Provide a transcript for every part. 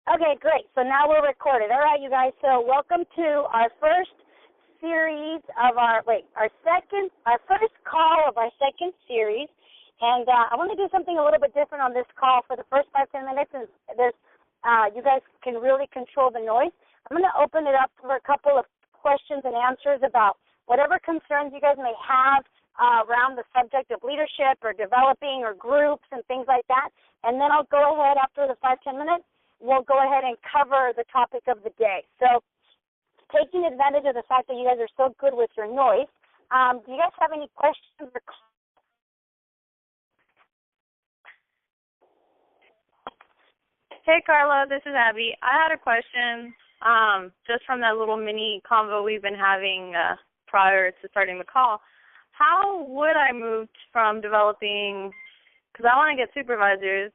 Okay, great. So now we're recorded. All right, you guys. So welcome to our first series of our first call of our second series. And I want to do something a little bit different on this call for the first 5-10 minutes. And you guys can really control the noise. I'm going to open it up for a couple of questions and answers about whatever concerns you guys may have around the subject of leadership or developing or groups and things like that. And then I'll go ahead after the 5-10 minutes. We'll go ahead and cover the topic of the day. So taking advantage of the fact that you guys are so good with your noise, do you guys have any questions or comments? Hey, Karla, this is Abby. I had a question just from that little mini convo we've been having prior to starting the call. How would I move from developing, because I want to get supervisors,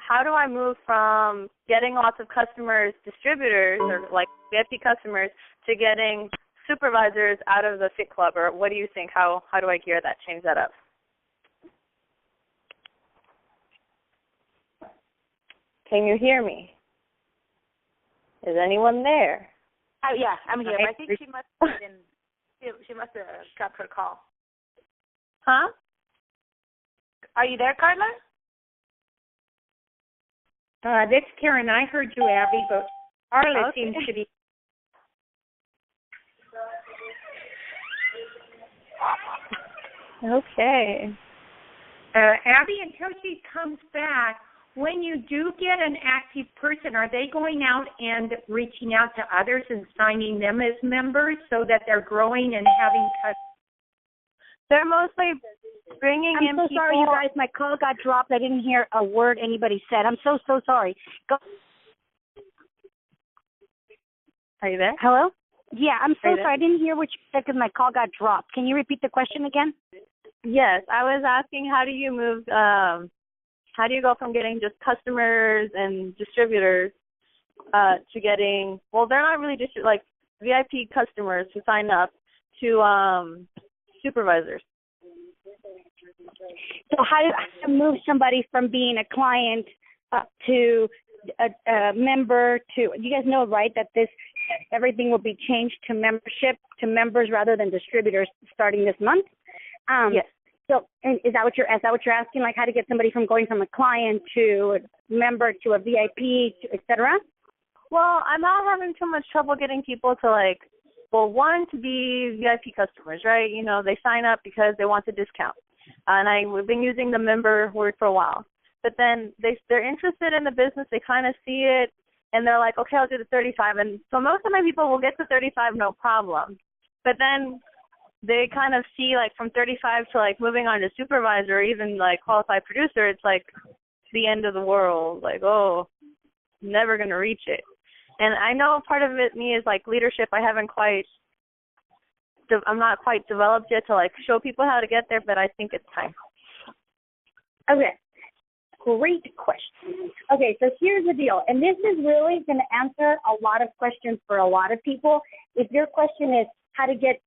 how do I move from getting lots of customers, distributors, or like VIP customers, to getting supervisors out of the Fit Club? Or what do you think? How do I gear that, change that up? Can you hear me? Is anyone there? Yeah, I'm here. I think she must have dropped her call. Huh? Are you there, Karla? This is Karen. I heard you, Abby, but Karla seems to be. Okay. Abby, until she comes back, when you do get an active person, are they going out and reaching out to others and signing them as members so that they're growing and having customers? They're mostly bringing in people. I'm so sorry, you guys. My call got dropped. I didn't hear a word anybody said. I'm so sorry. Go. Are you there? Hello? Yeah, I'm so sorry. I didn't hear what you said because my call got dropped. Can you repeat the question again? Yes, I was asking how do you move, how do you go from getting just customers and distributors to getting, well, they're not really like VIP customers who sign up to supervisors. So how do you move somebody from being a client to a member to, you guys know, right, that everything will be changed to membership, to members rather than distributors starting this month? Yes. So is that what you're asking, like how to get somebody from going from a client to a member to a VIP, et cetera? Well, I'm not having too much trouble getting people to one, to be VIP customers, right? You know, they sign up because they want the discount. And we've been using the member word for a while. But then they're interested in the business, they kind of see it, and they're like, okay, I'll do the 35. And so most of my people will get to 35, no problem. But then they kind of see from 35 to moving on to supervisor or even qualified producer, it's the end of the world. Never going to reach it. And I know part of me is leadership. I'm not quite developed yet to show people how to get there, but I think it's time. Okay. Great question. Okay, so here's the deal, and this is really going to answer a lot of questions for a lot of people. If your question is how to get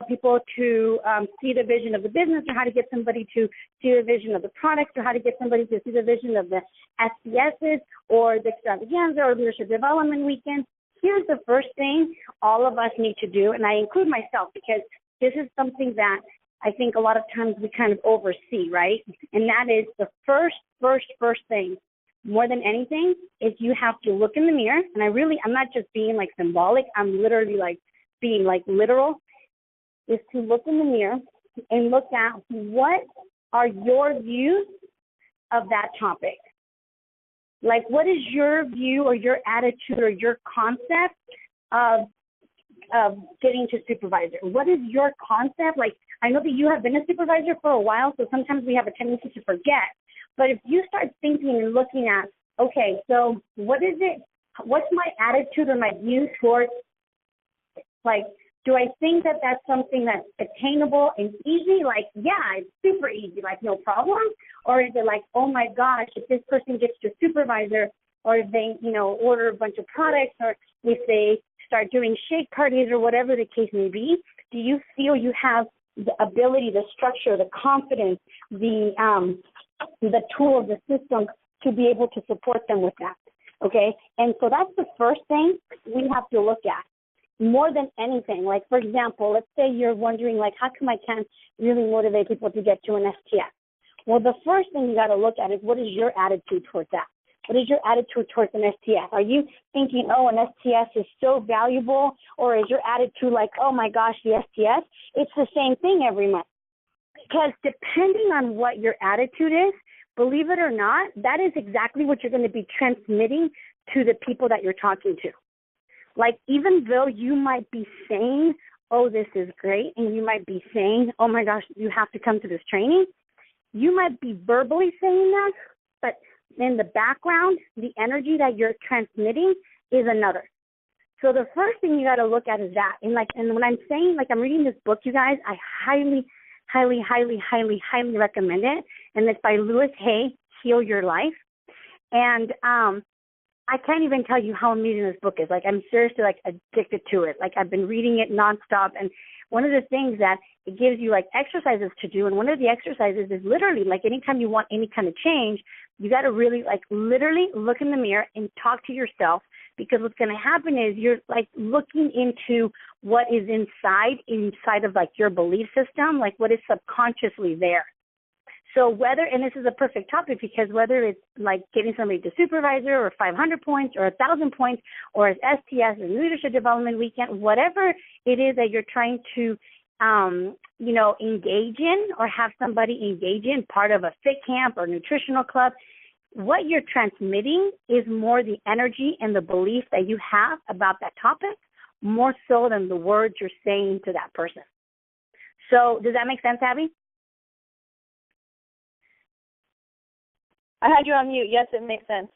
people to see the vision of the business, or how to get somebody to see the vision of the product, or how to get somebody to see the vision of the SPSs or the extravaganza or leadership development weekend, here's the first thing all of us need to do, and I include myself because this is something that I think a lot of times we kind of oversee, right? And that is the first thing, more than anything, is you have to look in the mirror. And I'm not just being symbolic, I'm literally being literal, is to look in the mirror and look at what are your views of that topic. What is your view or your attitude or your concept of getting to supervisor? What is your concept? I know that you have been a supervisor for a while, so sometimes we have a tendency to forget. But if you start thinking and looking at, okay, so what is it? What's my attitude or my view towards, do I think that that's something that's attainable and easy? Yeah, it's super easy, no problem. Or is it oh my gosh, if this person gets to supervisor, or if they, order a bunch of products, or if they start doing shake parties or whatever the case may be, do you feel you have the ability, the structure, the confidence, the tool, the system to be able to support them with that, okay? And so that's the first thing we have to look at more than anything. Like, for example, let's say you're wondering, like, how come I can't really motivate people to get to an STS? Well, the first thing you got to look at is, what is your attitude towards that? What is your attitude towards an STS? Are you thinking, oh, an STS is so valuable? Or is your attitude like, oh, my gosh, the STS? It's the same thing every month. Because depending on what your attitude is, believe it or not, that is exactly what you're going to be transmitting to the people that you're talking to. Like, even though you might be saying, oh, this is great, and you might be saying, oh, my gosh, you have to come to this training, you might be verbally saying that, but in the background, the energy that you're transmitting is another. So the first thing you got to look at is that. And when I'm saying, like, I'm reading this book, you guys, I highly recommend it. And it's by Louis Hay, Heal Your Life. And I can't even tell you how amazing this book is. Like, I'm seriously, like, addicted to it. Like, I've been reading it nonstop. And one of the things that it gives you, like, exercises to do, and one of the exercises is literally, like, anytime you want any kind of change, you got to really, like, literally look in the mirror and talk to yourself, because what's going to happen is you're, like, looking into what is inside of, like, your belief system, like, what is subconsciously there. So whether, and this is a perfect topic, because whether it's like getting somebody to supervisor or 500 points or 1,000 points or as STS and leadership development weekend, whatever it is that you're trying to, engage in or have somebody engage in, part of a fit camp or nutritional club, what you're transmitting is more the energy and the belief that you have about that topic, more so than the words you're saying to that person. So does that make sense, Abby? I had you on mute. Yes, it makes sense.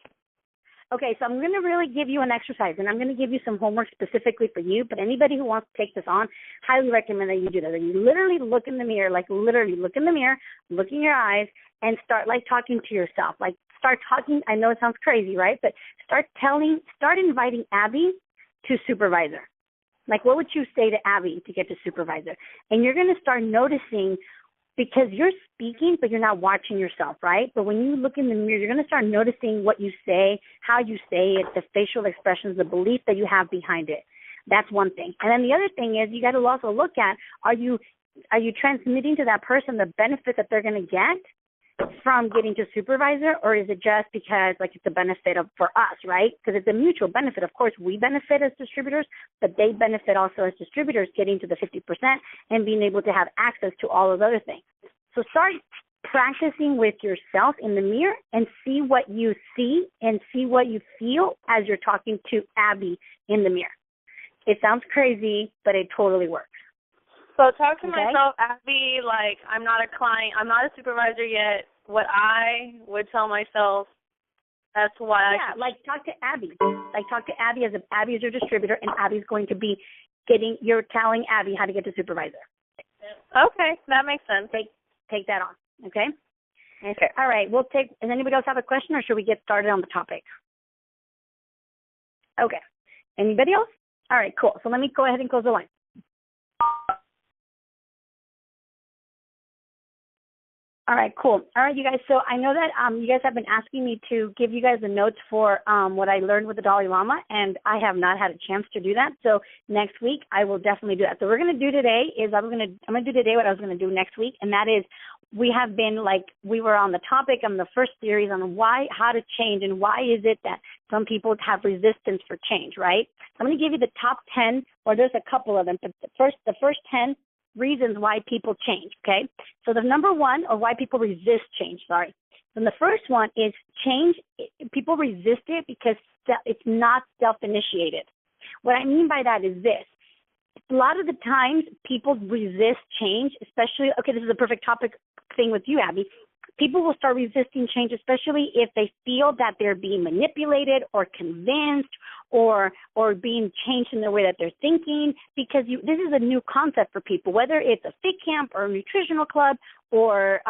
Okay, so I'm going to really give you an exercise, and I'm going to give you some homework specifically for you, but anybody who wants to take this on, highly recommend that you do that. And you literally look in the mirror, like literally look in the mirror, look in your eyes, and start like talking to yourself. Like start talking. I know it sounds crazy, right? But start inviting Abby to supervisor. Like, what would you say to Abby to get to supervisor? And you're going to start noticing, because you're speaking, but you're not watching yourself, right? But when you look in the mirror, you're going to start noticing what you say, how you say it, the facial expressions, the belief that you have behind it. That's one thing. And then the other thing is, you got to also look at, are you transmitting to that person the benefit that they're going to get from getting to supervisor, or is it just because, like, it's a benefit for us, right? Because it's a mutual benefit. Of course, we benefit as distributors, but they benefit also as distributors, getting to the 50% and being able to have access to all of those other things. So start practicing with yourself in the mirror and see what you see and see what you feel as you're talking to Abby in the mirror. It sounds crazy, but it totally works. So talk to myself, Abby, like, I'm not a client, I'm not a supervisor yet. What I would tell myself, that's why talk to Abby. Like, talk to Abby as if Abby is your distributor, and Abby's going to be you're telling Abby how to get to supervisor. Okay, that makes sense. Take that on, okay? Okay. All right, does anybody else have a question, or should we get started on the topic? Okay. Anybody else? All right, cool. So let me go ahead and close the line. All right, cool. All right, you guys. So I know that you guys have been asking me to give you guys the notes for what I learned with the Dalai Lama, and I have not had a chance to do that. So next week I will definitely do that. So we're going to do today is I'm going to do today what I was going to do next week, and that is we were on the topic on the first series on how to change, and why is it that some people have resistance for change, right? So I'm going to give you the top 10, or there's a couple of them, but the first 10 reasons why people change, okay? So the number one, or why people resist change, And the first one is change. People resist it because it's not self-initiated. What I mean by that is this. A lot of the times people resist change, especially, okay, this is a perfect topic thing with you, Abby. People will start resisting change, especially if they feel that they're being manipulated or convinced or being changed in the way that they're thinking, because this is a new concept for people, whether it's a fit camp or a nutritional club or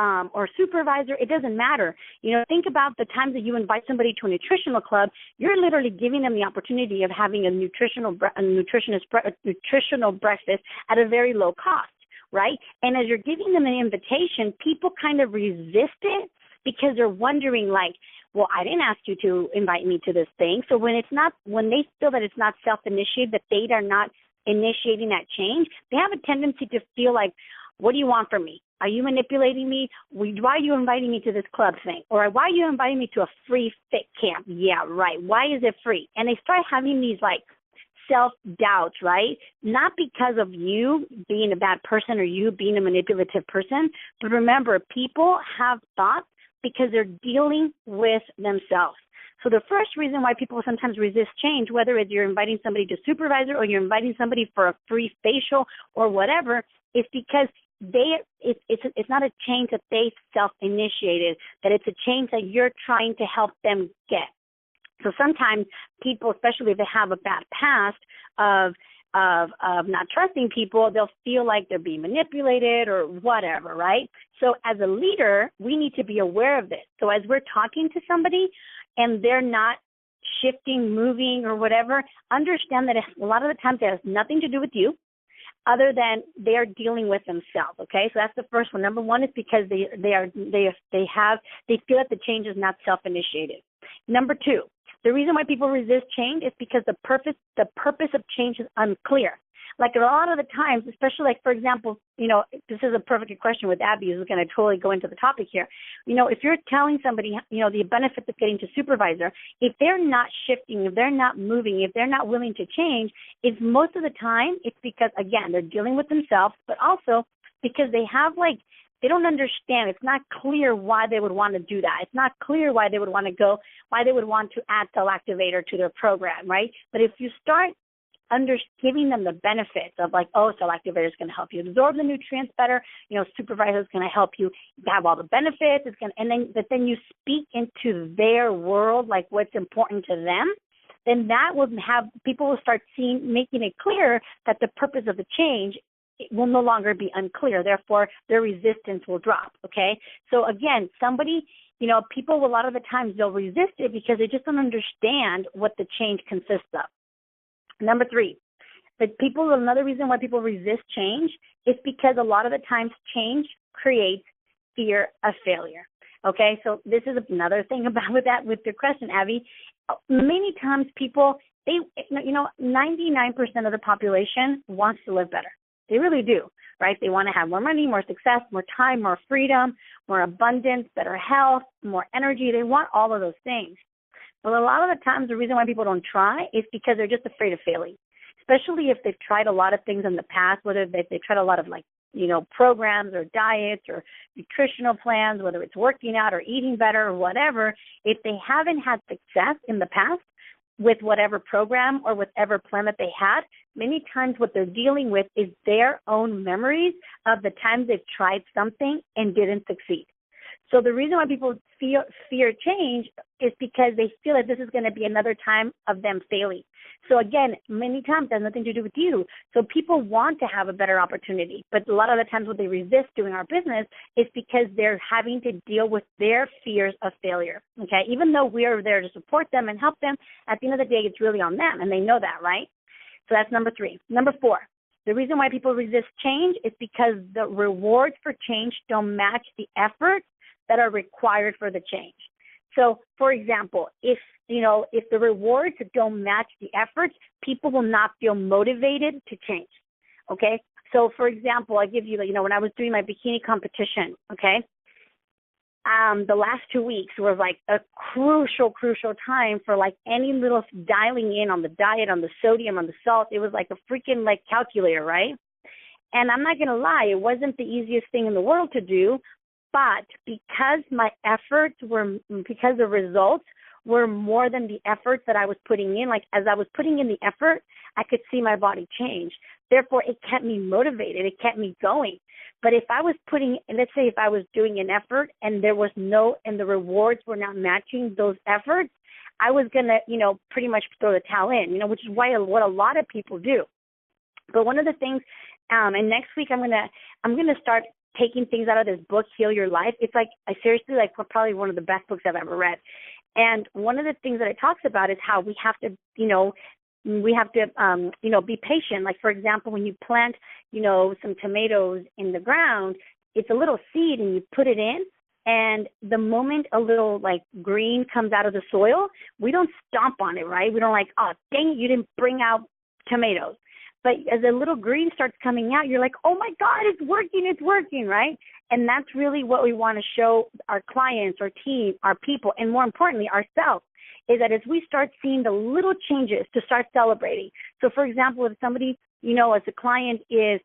supervisor, it doesn't matter. Think about the times that you invite somebody to a nutritional club. You're literally giving them the opportunity of having a nutritional breakfast at a very low cost, right? And as you're giving them an invitation, people kind of resist it because they're wondering, like, well, I didn't ask you to invite me to this thing. So when they feel that it's not self-initiated, that they are not initiating that change, they have a tendency to feel like, what do you want from me? Are you manipulating me? Why are you inviting me to this club thing? Or why are you inviting me to a free fit camp? Yeah, right. Why is it free? And they start having these like self-doubts, right? Not because of you being a bad person or you being a manipulative person, but remember, people have thoughts because they're dealing with themselves. So the first reason why people sometimes resist change, whether it's you're inviting somebody to supervisor or you're inviting somebody for a free facial or whatever, is because it's not a change that they self-initiated, that it's a change that you're trying to help them get. So sometimes people, especially if they have a bad past of not trusting people, they'll feel like they're being manipulated or whatever, right? So as a leader, we need to be aware of this. So as we're talking to somebody and they're not shifting, moving, or whatever, understand that a lot of the times it has nothing to do with you, other than they're dealing with themselves. Okay, so that's the first one. Number one is because they feel that the change is not self-initiated. Number two, the reason why people resist change is because the purpose of change is unclear. Like a lot of the times, especially like, for example, this is a perfect question with Abby, who's going to totally go into the topic here. If you're telling somebody, the benefits of getting to supervisor, if they're not shifting, if they're not moving, if they're not willing to change, it's most of the time it's because, again, they're dealing with themselves, but also because they don't understand. It's not clear why they would want to do that. It's not clear why they would want to go, why they would want to add cell activator to their program, right? But if you start giving them the benefits of like, cell activator is going to help you absorb the nutrients better, supervisor is going to help you have all the benefits, but then you speak into their world, like what's important to them, then that will people will start making it clear that the purpose of the change will no longer be unclear. Therefore, their resistance will drop, okay? So again, people a lot of the times they'll resist it because they just don't understand what the change consists of. Number three, another reason why people resist change is because a lot of the times change creates fear of failure. Okay, so this is another thing with your question, Abby. Many times people, 99% of the population wants to live better. They really do, right? They want to have more money, more success, more time, more freedom, more abundance, better health, more energy. They want all of those things. Well, a lot of the times the reason why people don't try is because they're just afraid of failing, especially if they've tried a lot of things in the past, whether they've tried a lot of programs or diets or nutritional plans, whether it's working out or eating better or whatever. If they haven't had success in the past with whatever program or whatever plan that they had, many times what they're dealing with is their own memories of the times they've tried something and didn't succeed. So the reason why people fear change is because they feel that this is going to be another time of them failing. So again, many times it has nothing to do with you. So people want to have a better opportunity, but a lot of the times what they resist doing our business is because they're having to deal with their fears of failure. Okay, even though we are there to support them and help them, at the end of the day, it's really on them, and they know that, right? So that's number three. Number four, the reason why people resist change is because the rewards for change don't match the efforts that are required for the change. So, for example, if the rewards don't match the efforts, people will not feel motivated to change. Okay? So, for example, I give you, when I was doing my bikini competition, okay, the last 2 weeks were like a crucial time for like any little dialing in on the diet, on the sodium, on the salt. It was like a freaking calculator, right? And I'm not going to lie, it wasn't the easiest thing in the world to do. But because the results were more than the efforts that I was putting in, like as I was putting in the effort, I could see my body change. Therefore, it kept me motivated. It kept me going. But if I was let's say if I was doing an effort and and the rewards were not matching those efforts, I was going to, pretty much throw the towel in, which is what a lot of people do. But one of the things, and next week I'm going to start taking things out of this book, Heal Your Life. It's probably one of the best books I've ever read. And one of the things that it talks about is how we have to, be patient. Like, for example, when you plant, some tomatoes in the ground, it's a little seed and you put it in, And the moment a little like green comes out of the soil, we don't stomp on it, right? We don't like, oh, dang it, you didn't bring out tomatoes. But as a little green starts coming out, you're like, oh my God, it's working, right? And that's really what we want to show our clients, our team, our people, and more importantly, ourselves, is that as we start seeing the little changes to start celebrating. So for example, if somebody, as a client is,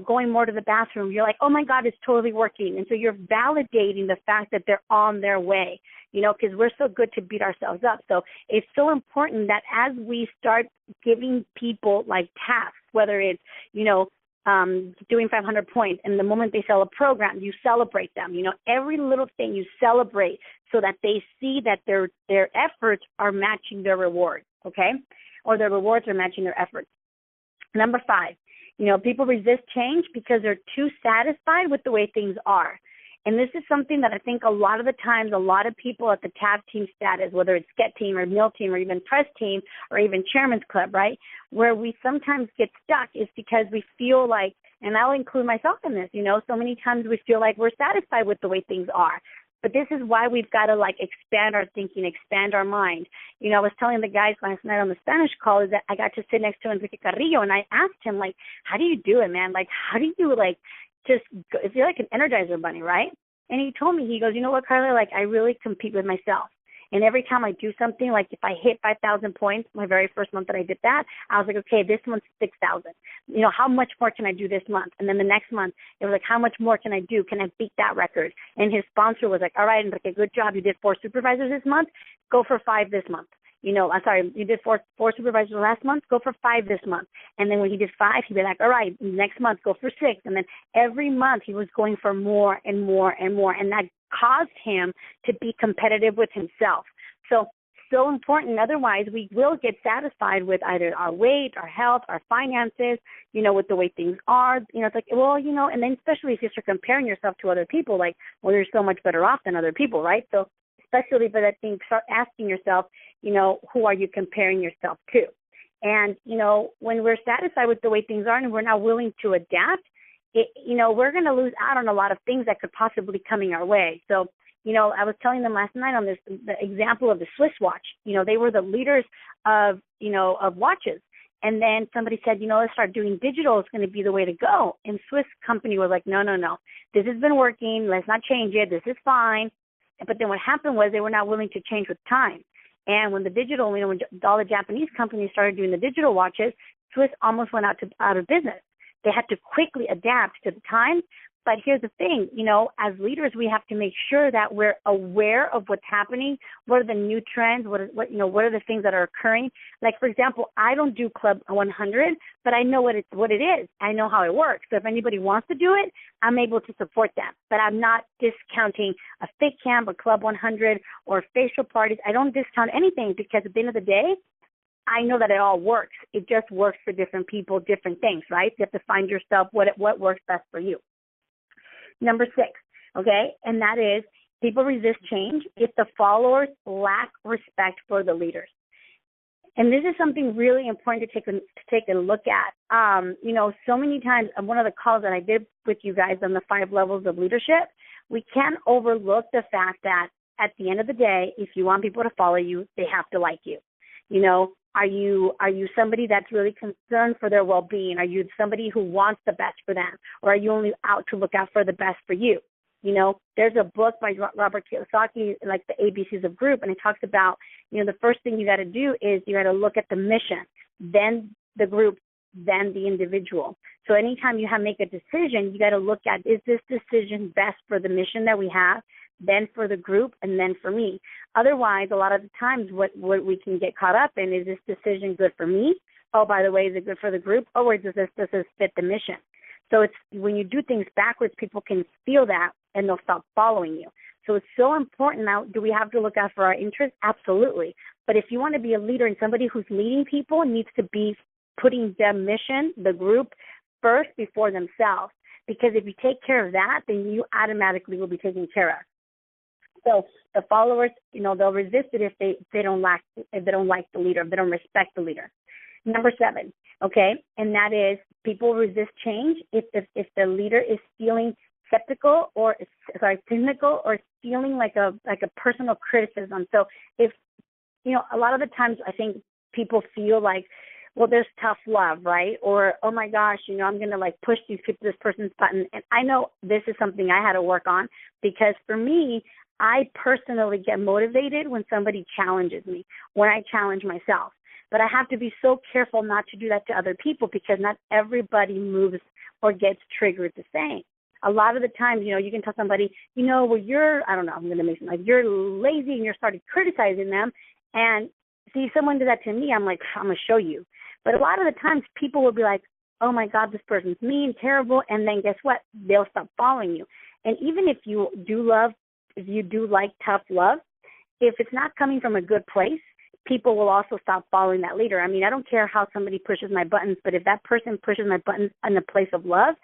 going more to the bathroom, you're like, oh my God, it's totally working. And so you're validating the fact that they're on their way, because we're so good to beat ourselves up. So it's so important that as we start giving people like tasks, whether it's, doing 500 points, and the moment they sell a program, you celebrate them. Every little thing you celebrate so that they see that their efforts are matching their rewards, okay? Or their rewards are matching their efforts. Number 5, people resist change because they're too satisfied with the way things are. And this is something that I think a lot of the times, a lot of people at the tab team status, whether it's SCET team or meal team or even press team or even chairman's club, right, where we sometimes get stuck is because we feel like, and I'll include myself in this, so many times we feel like we're satisfied with the way things are. But this is why we've got to expand our thinking, expand our mind. I was telling the guys last night on the Spanish call is that I got to sit next to Enrique Carrillo, and I asked him, how do you do it, man? How do you just go, if you're like an Energizer bunny, right? And he told me, he goes, you know what, Karla, I really compete with myself. And every time I do something, if I hit 5,000 points, my very first month that I did that, I was like, okay, this month's 6,000. How much more can I do this month? And then the next month, it was like, how much more can I do? Can I beat that record? And his sponsor was like, all right, Enrique, good job. You did 4 supervisors this month. Go for 5 this month. I'm sorry, you did four supervisors last month, go for 5 this month. And then when he did 5, he'd be like, all right, next month, go for 6. And then every month he was going for more and more and more. And that caused him to be competitive with himself. So important. Otherwise, we will get satisfied with either our weight, our health, our finances, with the way things are. It's like, well, and then especially if you start comparing yourself to other people, you're so much better off than other people, right? So especially for that thing, start asking yourself, who are you comparing yourself to? And, when we're satisfied with the way things are and we're not willing to adapt, we're going to lose out on a lot of things that could possibly be coming our way. So, I was telling them last night on the example of the Swiss watch. They were the leaders of watches. And then somebody said, let's start doing digital. It's going to be the way to go. And Swiss company was like, no. This has been working. Let's not change it. This is fine. But then what happened was they were not willing to change with time. And when the digital, when all the Japanese companies started doing the digital watches, Swiss almost went out of business. They had to quickly adapt to the times. But here's the thing, as leaders, we have to make sure that we're aware of what's happening. What are the new trends? What are the things that are occurring? Like, for example, I don't do Club 100, but I know what it is. I know how it works. So if anybody wants to do it, I'm able to support them. But I'm not discounting a fit camp, a Club 100, or facial parties. I don't discount anything because at the end of the day, I know that it all works. It just works for different people, different things, right? You have to find yourself what works best for you. Number 6, okay, and that is people resist change if the followers lack respect for the leaders. And this is something really important to take a look at. So many times, one of the calls that I did with you guys on the 5 levels of leadership, we can't overlook the fact that at the end of the day, if you want people to follow you, they have to like you. Are you somebody that's really concerned for their well-being? Are you somebody who wants the best for them? Or are you only out to look out for the best for you? There's a book by Robert Kiyosaki, like the ABCs of Group, and it talks about, the first thing you got to do is you got to look at the mission, then the group, then the individual. So anytime you make a decision, you got to look at, is this decision best for the mission that we have, then for the group, and then for me? Otherwise, a lot of the times what we can get caught up in is, this decision good for me? Oh, by the way, is it good for the group? Oh, or does this fit the mission? So it's when you do things backwards, people can feel that and they'll stop following you. So it's so important. Now, do we have to look out for our interests? Absolutely. But if you want to be a leader and somebody who's leading people needs to be putting the mission, the group, first before themselves. Because if you take care of that, then you automatically will be taken care of. So the followers, they'll resist it if they don't like the leader, if they don't respect the leader. Number 7, okay, and that is people resist change if the leader is feeling cynical or feeling like a personal criticism. So if, a lot of the times I think people feel like, well, there's tough love, right? Or, oh my gosh, I'm going to like push this person's button. And I know this is something I had to work on, because for me, I personally get motivated when somebody challenges me, when I challenge myself. But I have to be so careful not to do that to other people, because not everybody moves or gets triggered the same. A lot of the times, you can tell somebody, well, you're lazy, and you're starting criticizing them. And see, someone did that to me, I'm like, I'm going to show you. But a lot of the times people will be like, oh my God, this person's mean, terrible. And then guess what? They'll stop following you. And even if you do like tough love, if it's not coming from a good place, people will also stop following that leader. I mean, I don't care how somebody pushes my buttons, but if that person pushes my buttons from a place of love,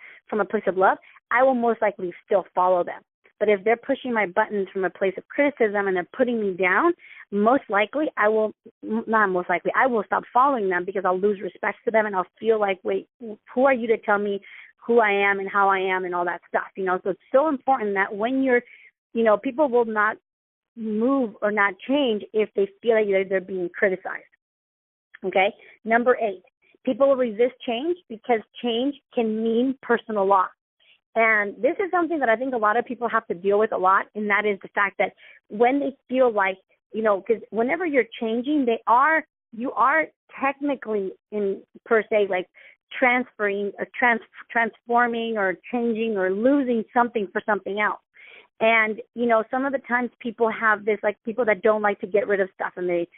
I will most likely still follow them. But if they're pushing my buttons from a place of criticism and they're putting me down, I will stop following them, because I'll lose respect for them, and I'll feel like, wait, who are you to tell me who I am and how I am and all that stuff, So it's so important that when you're, people will not move or not change if they feel like they're being criticized. Okay? Number 8, people will resist change because change can mean personal loss. And this is something that I think a lot of people have to deal with a lot, and that is the fact that when they feel like, because whenever you're changing, you are technically in per se like transferring or transforming or changing or losing something for something else. And, some of the times people have this, like people that don't like to get rid of stuff, and they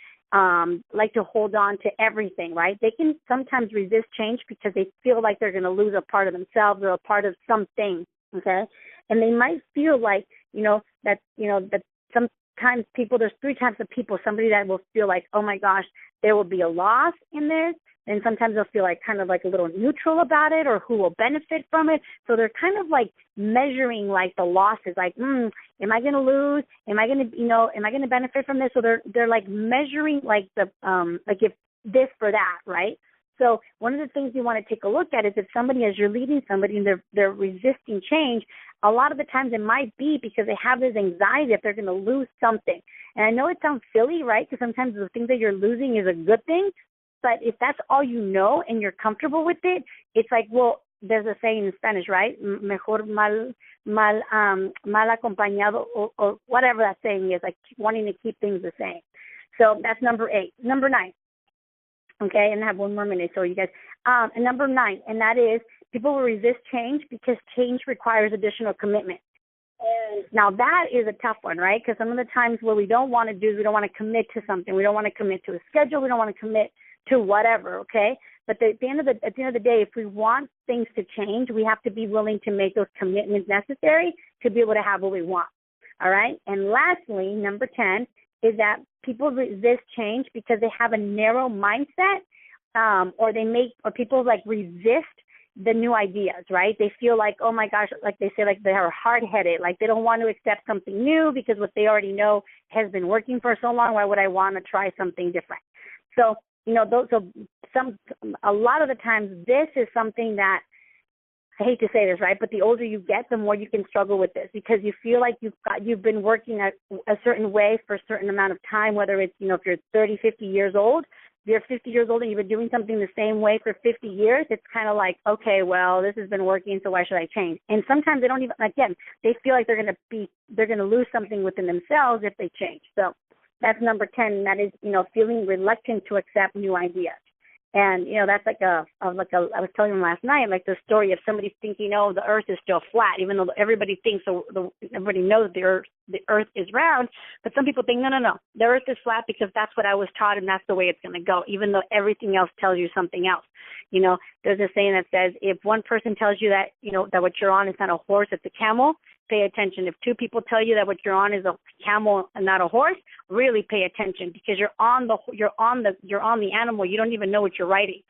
like to hold on to everything, right? They can sometimes resist change because they feel like they're going to lose a part of themselves or a part of something, okay? And they might feel like, that sometimes there's 3 types of people. Somebody that will feel like, oh my gosh, there will be a loss in this. And sometimes they'll feel like kind of like a little neutral about it, or who will benefit from it. So they're kind of like measuring like the losses, like, am I going to lose? Am I going to benefit from this? So they're like measuring like the, like if this for that, right? So one of the things you want to take a look at is if somebody, as you're leading somebody and they're resisting change, a lot of the times it might be because they have this anxiety that they're going to lose something. And I know it sounds silly, right? Because sometimes the thing that you're losing is a good thing. But if that's all you know and you're comfortable with it, it's like, well, there's a saying in Spanish, right? Mejor mal acompañado, or whatever that saying is, like wanting to keep things the same. So that's number 8. Number 9, okay, and I have 1 more minute, so you guys. And number 9, and that is people will resist change because change requires additional commitment. And now that is a tough one, right? Because some of the times what we don't want to do is we don't want to commit to something. We don't want to commit to a schedule. We don't want to commit to whatever, okay? But at the end of the day, if we want things to change, we have to be willing to make those commitments necessary to be able to have what we want, all right? And lastly, number 10 is that people resist change because they have a narrow mindset, or people like resist the new ideas, right? They feel like, oh my gosh, like they say, like they are hard-headed, like they don't want to accept something new because what they already know has been working for so long. Why would I want to try something different? So, a lot of the times this is something that, I hate to say this, right, but the older you get, the more you can struggle with this, because you feel like you've been working a certain way for a certain amount of time, whether it's, if you're 30, 50 years old, if you're 50 years old and you've been doing something the same way for 50 years, it's kind of like, okay, well, this has been working, so why should I change? And sometimes they don't even, again, they feel like they're going to lose something within themselves if they change. So that's number 10, and that is, feeling reluctant to accept new ideas. And, that's like I was telling them last night, like the story of somebody thinking, oh, the earth is still flat, even though everybody thinks, everybody knows the earth is round. But some people think, no, the earth is flat because that's what I was taught and that's the way it's going to go, even though everything else tells you something else. There's a saying that says, if one person tells you that, that what you're on is not a horse, it's a camel, pay attention. If 2 people tell you that what you're on is a camel and not a horse, really pay attention, because you're on the animal. You don't even know what you're riding.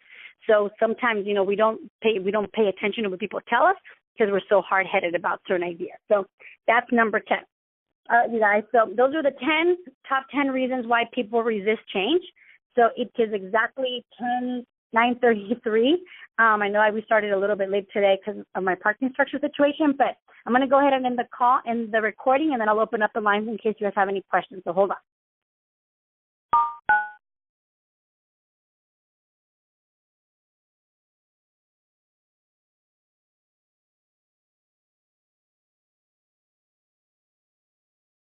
So sometimes, we don't pay attention to what people tell us because we're so hard-headed about certain ideas. So that's number 10. You guys, so those are the top 10 reasons why people resist change. So it is exactly 10 9:33. I know we started a little bit late today because of my parking structure situation, but I'm going to go ahead and end the call and the recording, and then I'll open up the lines in case you guys have any questions. So hold on.